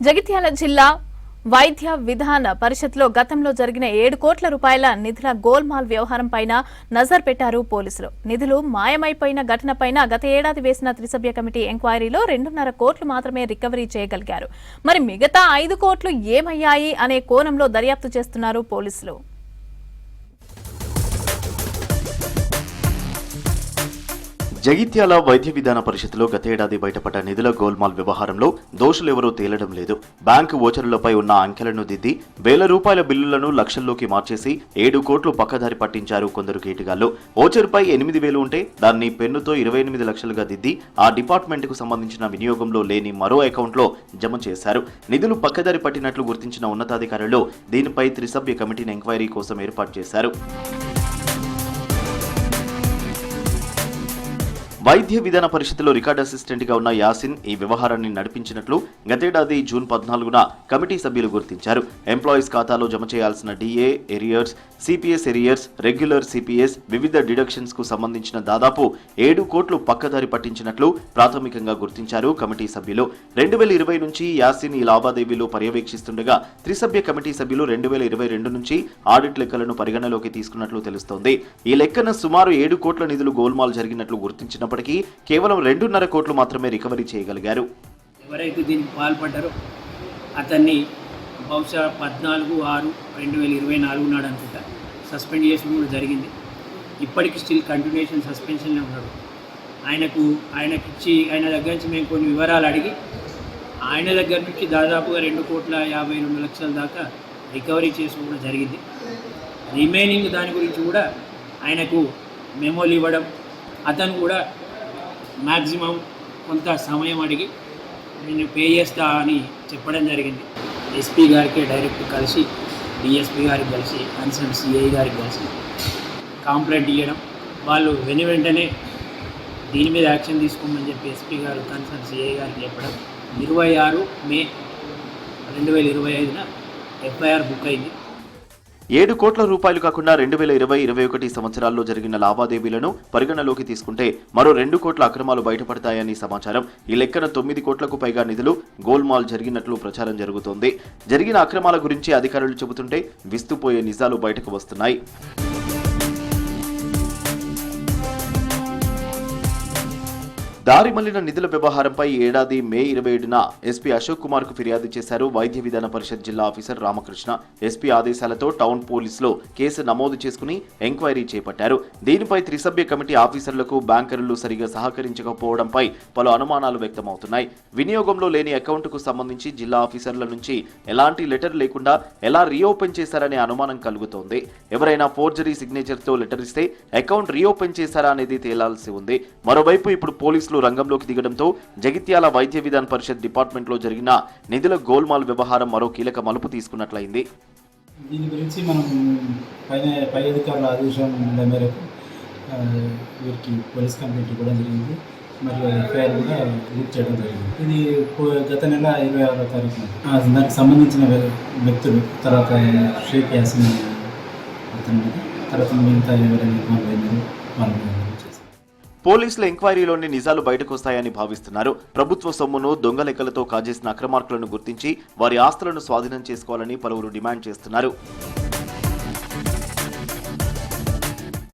జగిత్యాల జిల్లా వైద్య విధాన పరిషత్లో గతంలో జరిగిన 7 కోట్ల రూపాయల నిధుల గోల్మాల్ వ్యవహారం పైన నజర్ పెట్టారు పోలీసులు. నిధులు మాయమైపోయిన ఘటనపైన గత ఏడాది వేసిన త్రిసభ్య కమిటీ ఎంక్వైరీలో 2.5 కోట్లు మాత్రమే రికవరీ చేయగలిగారు. మరి మిగతా 5 కోట్లు ఏమయ్యాయి అనే కోణంలో దర్యాప్తు చేస్తున్నారు పోలీసులు. జగిత్యాల వైద్య విధాన పరిషత్లో గతేడాది బయటపడ్డ నిధుల గోల్మాల్ వ్యవహారంలో దోషులెవరూ తేలడం లేదు. బ్యాంకు ఓచర్లపై ఉన్న అంకెలను దిద్ది వేల రూపాయల బిల్లులను లక్షల్లోకి మార్చేసి 7 కోట్లు పక్కదారి పట్టించారు కొందరు కేటుగాళ్లు. ఓచర్పై 8,000 ఉంటే దాన్ని పెన్నుతో 28 లక్షలుగా దిద్ది ఆ డిపార్ట్మెంట్కు సంబంధించిన వినియోగంలో లేని మరో అకౌంట్లో జమ చేశారు. నిధులు పక్కదారి పట్టినట్లు గుర్తించిన ఉన్నతాధికారులు దీనిపై త్రిసభ్య కమిటీని ఎంక్వైరీ కోసం ఏర్పాటు చేశారు. వైద్య విధాన పరిషత్లో రికార్డ్ అసిస్టెంట్ గా ఉన్న యాసిన్ ఈ వ్యవహారాన్ని నడిపించినట్లు గతేడాది జూన్ 14న కమిటీ సభ్యులు గుర్తించారు. ఎంప్లాయీస్ ఖాతాలో జమ చేయాల్సిన DA arrears, CPS arrears, regular CPS, వివిధ డిడక్షన్స్ కు సంబంధించిన దాదాపు 7 కోట్లు పక్కదారి పట్టించినట్లు ప్రాథమికంగా గుర్తించారు కమిటీ సభ్యులు. 2020 నుంచి యాసిన్ ఈ లావాదేవీలు పర్యవేక్షిస్తుండగా త్రిసభ్య కమిటీ సభ్యులు 2022 నుంచి ఆడిట్ లెక్కలను పరిగణలోకి తీసుకున్నట్లు తెలుస్తోంది. ఈ లెక్కన సుమారు 7 కోట్ల నిధులు గోల్మాల్ జరిగినట్లు గుర్తించిన కేవలం 2.5 కోట్లు మాత్రమే రికవరీ చేయగలిగారు. ఎవరైతే దీనికి పాల్పడ్డారో అతన్ని బహుశా 14/6/2024 నాడు అనుకుంటా సస్పెండ్ చేసి కూడా జరిగింది. ఇప్పటికి స్టిల్ కంటిన్యూషన్ సస్పెన్షన్లో ఉన్నాడు. ఆయనకిచ్చి ఆయన దగ్గర నుంచి మేము కొన్ని వివరాలు అడిగి ఆయన దగ్గర నుంచి దాదాపుగా 2,52 లక్షల దాకా రికవరీ చేసి కూడా జరిగింది. రిమైనింగ్ దాని గురించి కూడా ఆయనకు మెమోలు ఇవ్వడం, అతను కూడా మ్యాక్సిమం కొంత సమయం అడిగి నేను పే చేస్తా అని చెప్పడం జరిగింది. ఎస్పీ గారికి డైరెక్ట్ కలిసి, డిఎస్పీ గారికి కలిసి, కన్సర్న్ సిఐ గారికి కలిసి కంప్లైంట్ ఇవ్వడం, వాళ్ళు వెంటనే దీని మీద యాక్షన్ తీసుకోమని చెప్పి ఎస్పీ గారు కన్సర్న్ సిఐ గారికి చెప్పడం 26 మే 2025న ఎఫ్ఐఆర్ బుక్ అయింది. 7 కోట్ల రూపాయలు కాకుండా 2020-21 సంవత్సరాల్లో జరిగిన లావాదేవీలను పరిగణలోకి తీసుకుంటే మరో 2 కోట్ల అక్రమాలు బయటపడతాయని సమాచారం. ఈ లెక్కన 9 కోట్లకు పైగా నిధులు గోల్మాల్ జరిగినట్లు ప్రచారం జరుగుతోంది. జరిగిన అక్రమాల గురించి అధికారులు చెబుతుంటే విస్తుపోయే నిజాలు బయటకు వస్తున్నాయి. దారి మళ్లిన నిధుల వ్యవహారంపై ఏడాది మే 27న ఎస్పీ అశోక్ కుమార్ కు ఫిర్యాదు చేశారు వైద్య విధాన పరిషత్ జిల్లా ఆఫీసర్ రామకృష్ణ. ఎస్పీ ఆదేశాలతో టౌన్ పోలీసులో కేసు నమోదు చేసుకుని ఎంక్వైరీ చేపట్టారు. దీనిపై త్రిసభ్య కమిటీ ఆఫీసర్లకు బ్యాంకర్లు సరిగా సహకరించకపోవడంపై పలు అనుమానాలు వ్యక్తమవుతున్నాయి. వినియోగంలో లేని అకౌంట్కు సంబంధించి జిల్లా ఆఫీసర్ల నుంచి ఎలాంటి లెటర్ లేకుండా ఎలా రీఓపెన్ చేశారనే అనుమానం కలుగుతోంది. ఎవరైనా ఫోర్జరీ సిగ్నేచర్తో లెటర్ ఇస్తే అకౌంట్ రీఓపెన్ చేశారా అనేది తేలాల్సి ఉంది. మరోవైపు ఇప్పుడు పోలీసులు రంగంలోకి దిగడంతో జగిత్యాల వైద్య విధాన పరిషత్ డిపార్ట్మెంట్లో జరిగిన నిధుల గోల్మాల్ వ్యవహారం మరో కీలక మలుపు తీసుకున్నట్లయింది. దీని గురించి మనం పై అధికారుల ఆదేశం మేరకు వీరికి పోలీస్ కంప్లైంట్ కూడా జరిగింది, మరియు ఎఫ్ఐఆర్ కూడా రిలీజ్ చేయడం జరిగింది. ఇది గత నెల 26వ తారీఖున దానికి సంబంధించిన వ్యక్తులు, తర్వాత షేక్ యాసిన్ అతను, తర్వాత మిగతా ఎవరైనా వాళ్ళు పోలీసుల ఎంక్వైరీలోని నిజాలు బయటకొస్తాయని భావిస్తున్నారు. ప్రభుత్వ సొమ్మును దొంగ లెక్కలతో కాజేసిన అక్రమార్కులను గుర్తించి వారి ఆస్తులను స్వాధీనం చేసుకోవాలని పలువురు డిమాండ్ చేస్తున్నారు.